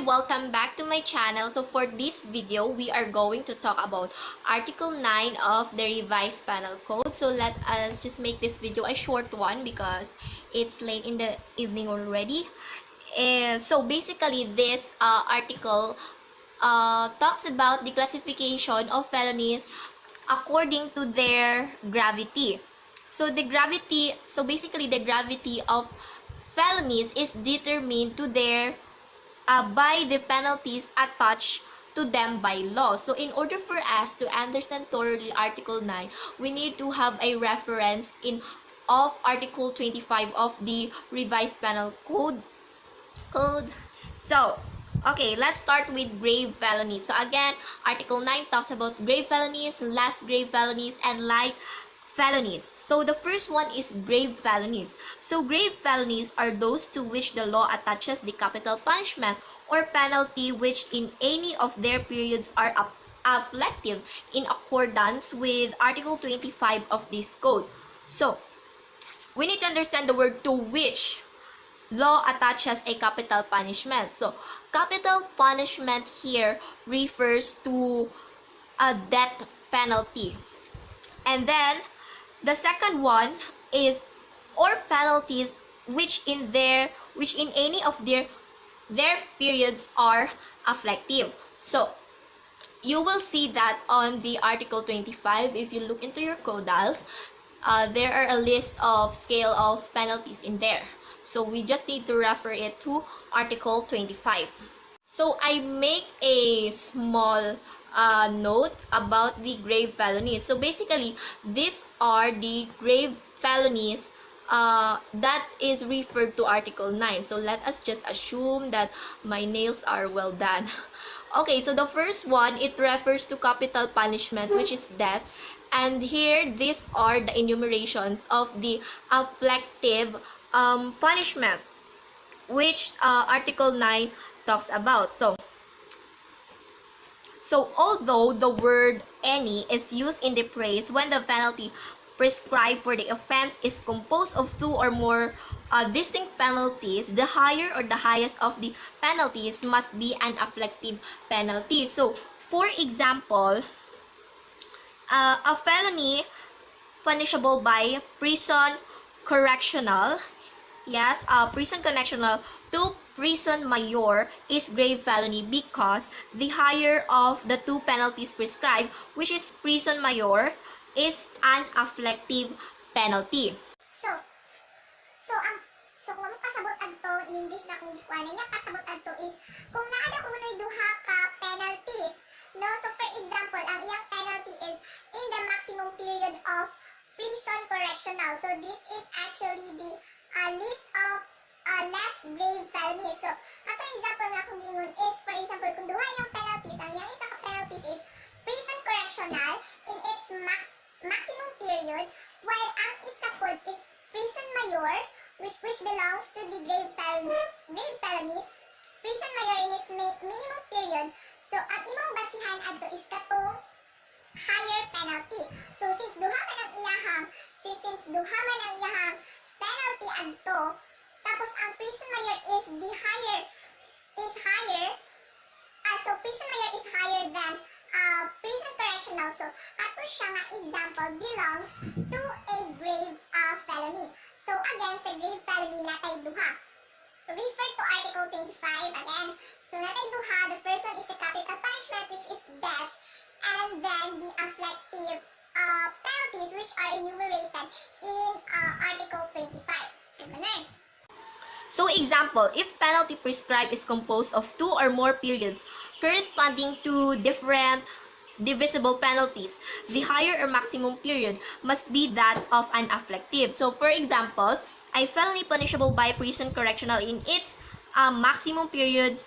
welcome back to my channel. So for this video, we are going to talk about Article 9 of the revised Penal Code. So let us just make this video a short one because it's late in the evening already. So basically, this article talks about the classification of felonies according to their gravity. So basically the gravity of felonies is determined to their by the penalties attached to them by law. So in order for us to understand thoroughly Article 9, we need to have a reference of Article 25 of the revised Penal Code. So, okay, let's start with grave felonies. So again, Article 9 talks about grave felonies, less grave felonies, and light felonies. So the first one is grave felonies. So grave felonies are those to which the law attaches the capital punishment or penalty which in any of their periods are afflictive in accordance with Article 25 of this code. So we need to understand the word to which law attaches a capital punishment. So capital punishment here refers to a death penalty. And then the second one is or penalties which in any of their periods are afflictive. So you will see that on the Article 25. If you look into your codals, there are a list of scale of penalties in there. So we just need to refer it to Article 25. So I make a small note about the grave felonies. So basically, these are the grave felonies that is referred to Article 9. So let us just assume that my nails are well done. Okay, so the first one, it refers to capital punishment, which is death. And here, these are the enumerations of the afflictive punishment, which Article 9 talks about. So although the word any is used in the phrase when the penalty prescribed for the offense is composed of two or more distinct penalties, the higher or the highest of the penalties must be an afflictive penalty. So, for example, a felony punishable by prison correctional, prison correctional to prison mayor is grave felony because the higher of the two penalties prescribed, which is prison mayor, is an afflictive penalty. So kung ano kasabot adto in English na kung kuanan niya kasabot adto is kung naa na kunoy duha ka penalties, no? So for example, ang iyang penalty is in the maximum period of prison correctional. So this is actually the list of less grave felonies. So ato example nga kung giingon is, for example, kung duha yung penalties, ang iyang isa ka penalties is prison correctional in its maximum period, while ang isa pod is prison mayor, which belongs to the grave felonies, prison mayor in its minimum period. So ang imong basihan adto is katong higher penalty. So since duha man ang iyahang penalty adto, tapos ang prison mayor is higher, so prison mayor is higher than prison correctional. So ato siya nga example belongs to a grave felony. So again, sa grave felony natay duha. Refer to Article 25 again. So natay duha. The first one is the capital punishment, which is death, and then the afflictive penalties, which are enumerated in Article 25. So menor. So example, if penalty prescribed is composed of two or more periods corresponding to different divisible penalties, the higher or maximum period must be that of an afflictive. So for example, a felony punishable by prison correctional in its maximum period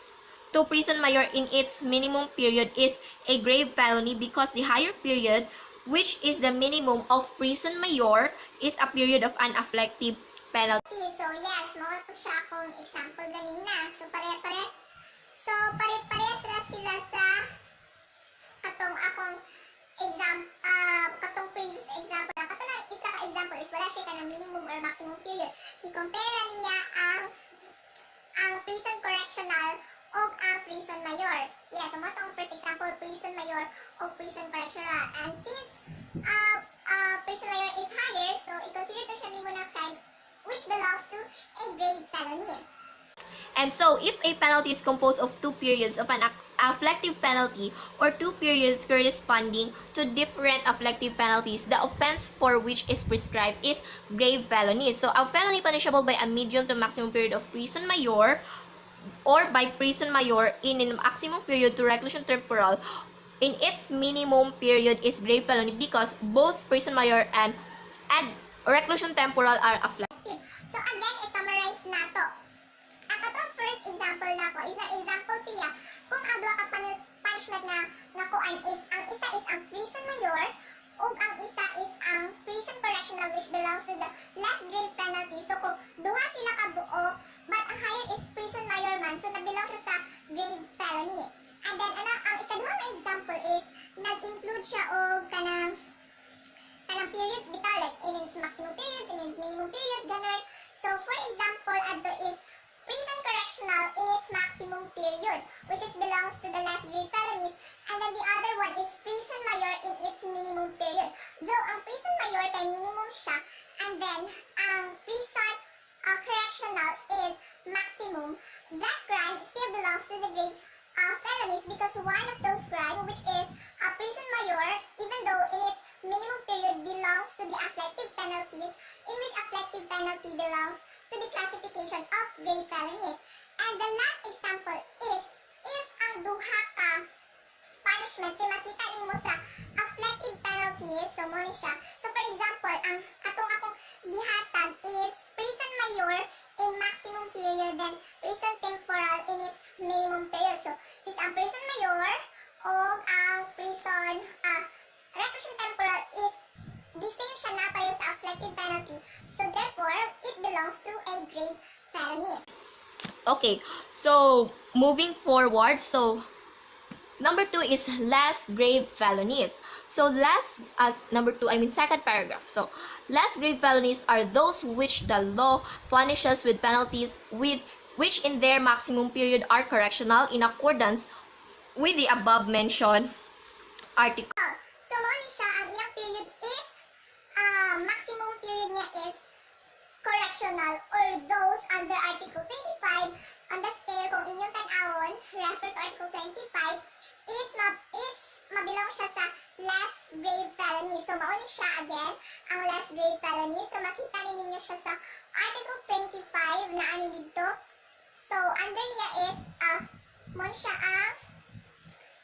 to prison mayor in its minimum period is a grave felony because the higher period, which is the minimum of prison mayor, is a period of an afflictive penalty. So yes, mo to siya akong example ganina. So pare-pares ra sila sa katong akong katong previous example. Katong lang isa ka example is wala siya ka ng minimum or maximum period. I-compare niya ang prison correctional o ang And so, if a penalty is composed of 2 periods of an afflictive penalty or 2 periods corresponding to different afflictive penalties, the offense for which is prescribed is grave felony. So, a felony punishable by a medium to maximum period of prison mayor or by prison mayor in a maximum period to reclusion temporal in its minimum period is grave felony because both prison mayor and reclusion temporal are afflictive. So again, i-summarize na to. Ang katong first example na ko is na example siya kung ang duha ka punishment nga nakuan is ang isa is ang prison mayor ug ang isa is ang prison correctional which belongs to the less grave penalty. So kung duha sila ka buo but ang higher is prison mayor man, so nabelong siya sa grave felony. And then ang ikaduha nga example is nag-include siya og kanang periods bitaw like in its maximum period, in its minimum period, ganun. So for example, adto is prison correctional in its maximum period, which is belongs to the less grave felonies, and then the other one is prison mayor in its minimum period. Though ang prison mayor kay minimum siya, and then ang prison correctional is maximum, that crime still belongs to the grave felonies because one of those crimes, which is prison mayor, even though in its minimum period belongs to the afflictive penalties, in which afflictive penalty belongs to the classification of grave felonies. And the last example is if ang duha ka punishment kay makita nimo sa afflictive penalties, so mo ni siya. So for example, ang akong gihatag is prison mayor in maximum period then prison temporal in its minimum period. So since ang prison mayor o ang prison reclusion temporal is the same siya na pareho sa afflictive penalty. So therefore, it belongs to a grave felony. Okay, so moving forward, so number 2 is less grave felonies. So second paragraph. So less grave felonies are those which the law punishes with penalties which in their maximum period are correctional in accordance with the above mentioned article. So mo ni siya ang iyang period is maximum period niya is correctional or those under Article 25 on the scale kung inyong tan-awon refer to Article 25 is mabilong siya sa less grave felony. So mao ni siya again ang less grave felony. So makita ninyo siya sa Article 25 na ani dito. So under niya is mo ni siya ang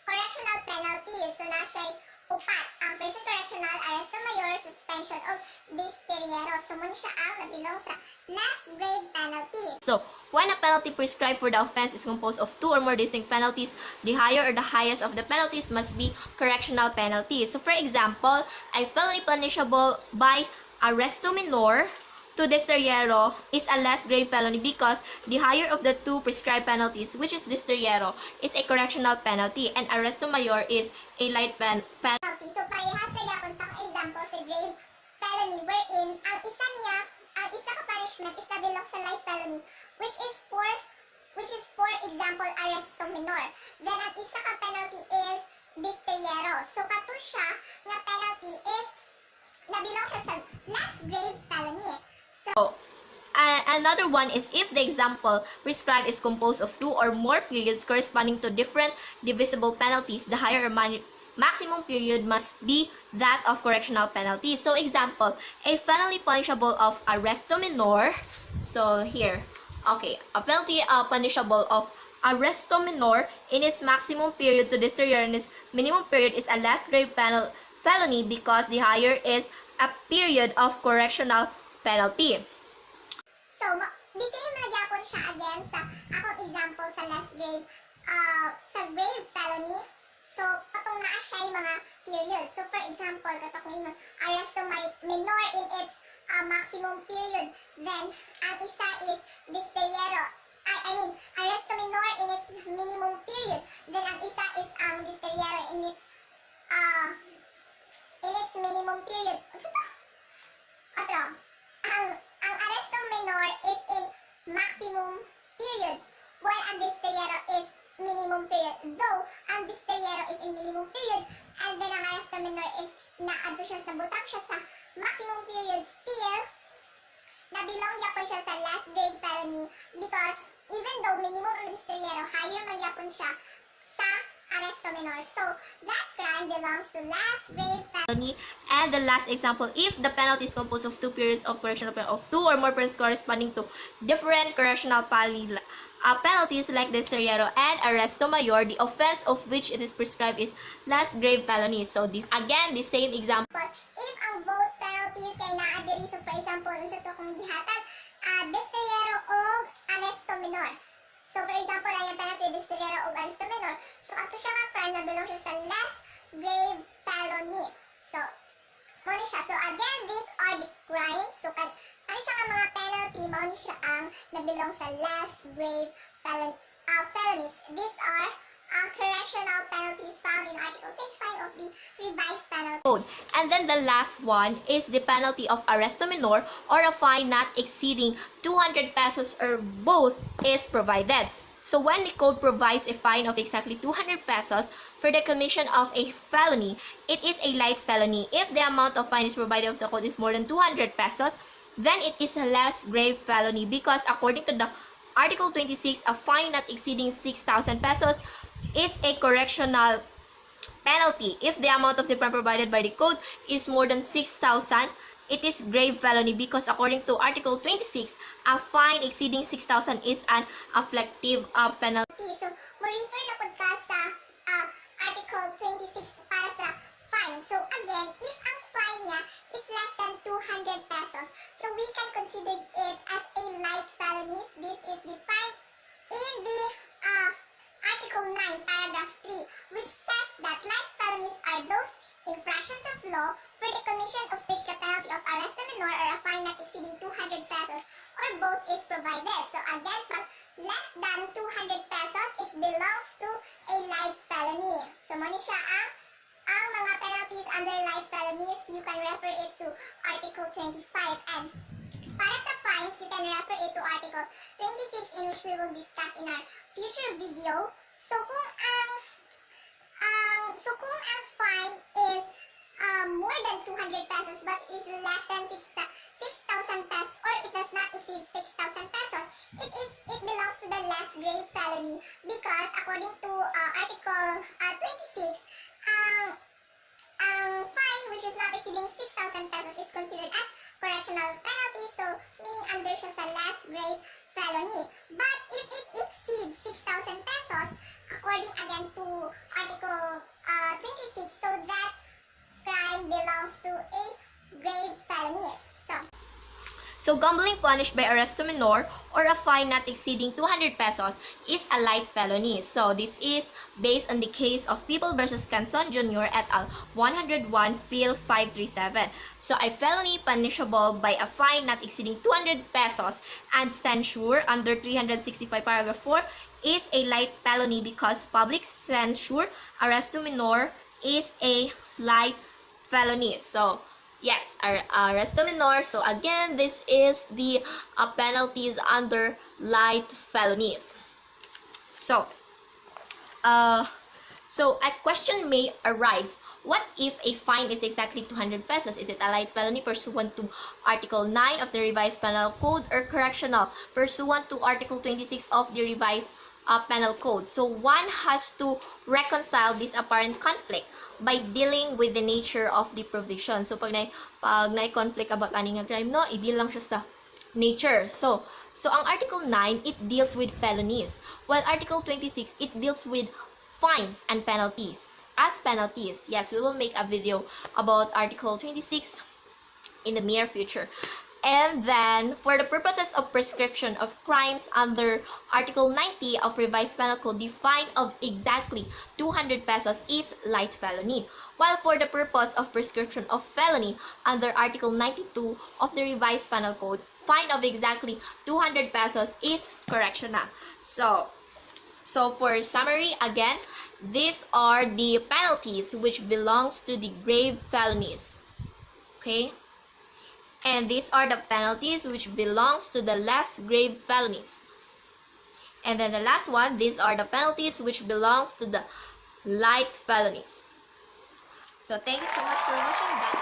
correctional penalties. So na siya upat ang prison correctional, arresto mayor, suspension of Destierro. So mo ni siya ang nabilong sa less grave penalties. So when a penalty prescribed for the offense is composed of 2 or more distinct penalties, the higher or the highest of the penalties must be correctional penalties. So for example, a felony punishable by arresto menor to Destierro is a less grave felony because the higher of the 2 prescribed penalties, which is Destierro, is a correctional penalty and arresto mayor is a light penalty. So parehas sa yapon sa example sa grave felony wherein ang isa ka punishment is nabilong sa light felony which is for example arresto menor. Then ang isa ka penalty is Destierro. So kato siya nga penalty is nabilong siya sa less grave felony. So another one is if the example prescribed is composed of 2 or more periods corresponding to different divisible penalties, the higher or maximum period must be that of correctional penalty. So example, a felony punishable of arresto menor. So here, okay, a penalty punishable of arresto menor in its maximum period to Destierro in its minimum period is a less grave felony because the higher is a period of correctional penalty. So, the same na gyapon siya again sa akong example sa less grave, sa grave felony. So, patong naa siya yung mga periods. So, for example, katakong yun, arresto menor in its maximum period. Then, ang isa is Destierro. I mean, arresto menor in its minimum period. Then, ang isa is ang Destierro in its minimum period. Otro, ang arresto menor is in maximum period, while ang Destierro is minimum period. Though, ang Destierro is in minimum period, and then ang arresto menor is na-adto siya sa butak siya sa maximum period, still, nabilong yapon siya sa last grade felony because even though minimum ang Destierro, higher man yapon siya sa Arresto menor. So, that crime belongs to last grade felony. And the last example, if the penalty is composed of 2 periods of correctional penalty of 2 or more periods corresponding to different correctional penalties like Destierro and Arresto mayor, the offense of which it is prescribed is last grade felony. So, this again, the same example. But if ang both penalties kay naa-diri, so for example, unsa to kung gihatag, Destierro o Arresto menor. So, for example, ay penalty Destierro o Arresto menor. So, ato siya nga crime na belong siya sa last grade felony. So, muna siya. So, again, these are the crimes. So, ano siya nga mga penalty, muna siya ang nabilong sa last grade felonies. These are correctional penalties found in Article 25 of the Revised Penal Code. And then the last one is the penalty of Arresto menor or a fine not exceeding 200 pesos or both is provided. So when the code provides a fine of exactly 200 pesos for the commission of a felony, it is a light felony. If the amount of fine is provided of the code is more than 200 pesos, then it is a less grave felony because according to the Article 26, a fine not exceeding 6,000 pesos is a correctional penalty. If the amount of the fine provided by the code is more than 6,000, it is grave felony because according to Article 26, a fine exceeding 6,000 is an afflictive penalty. So, mo-refer na pod ka sa Article 26 para sa fine. So, again, if ang fine niya is less than 200 pesos, so we can consider it as a light felony. This is defined in the Article 9, Paragraph 3, which says that light felonies are those infractions of law for the commission of which the penalty of arresto menor or a fine not exceeding 200 pesos or both is provided. So again, pag less than 200 pesos, it belongs to a light felony. So muna siya ang mga penalties under light felonies, you can refer it to Article 25. And para sa fines, you can refer it to Article 26 in which we will discuss in our future video. So kung ang fine is more than 200 pesos but is less than 6,000 pesos or it does not exceed 6,000 pesos, it belongs to the less grave felony because according to Article 26, fine which is not exceeding 6,000 pesos is considered as correctional penalty, so meaning under siya sa less grave felony. But if it exceeds 6,000 pesos, according again to Article 26, so that crime belongs to a grave felonies. So gambling punished by arresto menor or a fine not exceeding 200 pesos is a light felony. So this is based on the case of People versus Canson Jr. et al. 101 Phil 537. So a felony punishable by a fine not exceeding 200 pesos and censure under 365 paragraph 4 is a light felony because public censure arresto menor is a light felony. So yes, arresto menor. So again, this is the penalties under light felonies. So a question may arise. What if a fine is exactly 200 pesos? Is it a light felony pursuant to Article 9 of the Revised Penal Code or correctional pursuant to Article 26 of the Revised Penal Code? So one has to reconcile this apparent conflict by dealing with the nature of the provision. So pag na-conflict about aning crime, no, i-deal lang siya sa nature. So ang Article 9, it deals with felonies, while Article 26, it deals with fines and penalties. As penalties, yes, we will make a video about Article 26 in the near future. And then, for the purposes of prescription of crimes under Article 90 of Revised Penal Code, the fine of exactly 200 pesos is light felony. While for the purpose of prescription of felony under Article 92 of the Revised Penal Code, fine of exactly 200 pesos is correctional. So for summary, again, these are the penalties which belongs to the grave felonies. Okay? And these are the penalties which belongs to the less grave felonies. And then the last one, these are the penalties which belongs to the light felonies. So thank you so much for watching.